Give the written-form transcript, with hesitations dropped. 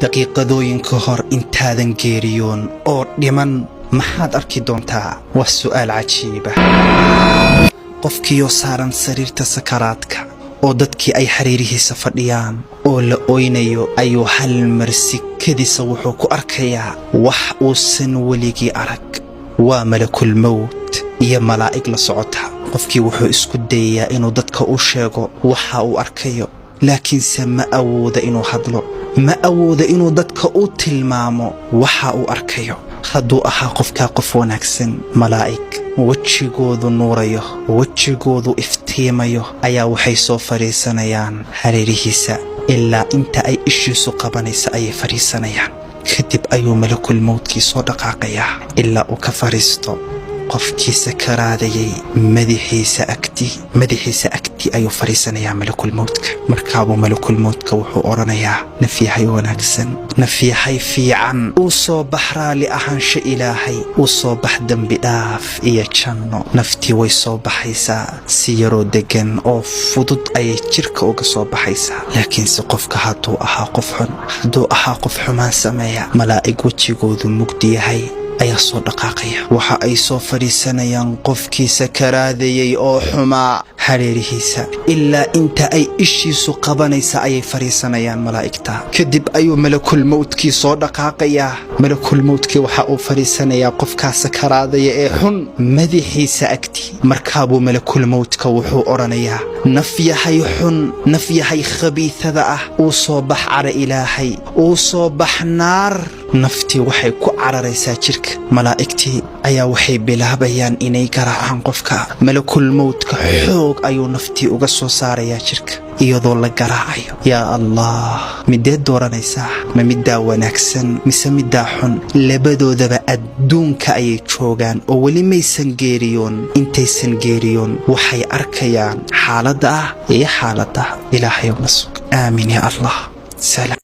daqiiqadooyin ka hor intaadan geeriyoon oo dhiman maxaad arki doontaa? waa su'aal cajiib ah. qofkiioo saaran sariirta sakaraadka oo dadkii ay xiriirihiisa fadhiyaan oo la oynayo ayuu hal mar sikadiisa wuxuu ku arkayaa wax uusan weligii arag. waa malakul mawt iyo malaa'ig la socota. qofkii wuxuu isku dayayaa inuu dadka u sheego waxa uu arkayo, laakiinse ma awooda inuu hadlo, ma awooda inuu dadka u tilmaamo waxa uu arkayo. hadduu ahaa qofkaa qof wanaagsan, malaa'ig wejigoodu nuurayo, wejigoodu iftiimayo ayaa waxay soo fadhiisanayaan hareerihiisa ilaa inta ay ishiisu qabanaysa ayay fadhiisanayaan. kadib ayuu malakul mawtkii soo dhaqaaqayaa ilaa uu ka fadhiisto qofkii sakaraadayay madaxiisa agti ayuu fadhiisanayaa malakul mawtka. markaabuu malakul mawtka wuxuu odhanayaa nafyahay wanaagsan, nafyahay fiican, uu soo bax raali ahaansho ilaahay, uu soo bax dembi dhaaf iyo janno. naftii way soo baxaysaa si yaroo degan oo fudud ayay jirka uga soo baxaysaa. laakiinse qofka hadduu ahaa qof xun, hadduu ahaa qof xumaan sameeya, malaa'ig wejigoodu mugdi yahay ayaa soo dhaqaaqaya. waxa ay soo fadhiisanayaan qofkii sakaraadayay oo xumaa hareerihiisa ilaa inta ay ishiisu qabanaysa ayay fadhiisanayaan malaa'igta. kadib ayuu malakul mawtkii soo dhaqaaqayaa. malakul mawtkii waxa uu fadhiisanayaa qofkaa sakaraadaya ee xun madaxiisa agti. markaabuu malakul mawtka wuxuu odhanayaa nafyahay xun, nafyahay khabiithada ah, uu soo bax cara ilaahay, uu soo bax naar. naftii waxay ku cararaysaa jirka. malaa'igtii ayaa waxay bilaabayaan inay garaacaan qofka. malakul mawtka xoog ayuu naftii uga soo saarayaa jirka iyadoo la garaacayo. yaa allah, mideed dooranaysaa? ma middaa wanaagsan mise middaa xun? labadoodaba adduunka ayay joogaan oo weli maysan geeriyoon. intaysan geeriyoon waxay arkayaan xaaladda ah iyo xaaladda. ilaahayow na sug. aamin ya allah. salaam.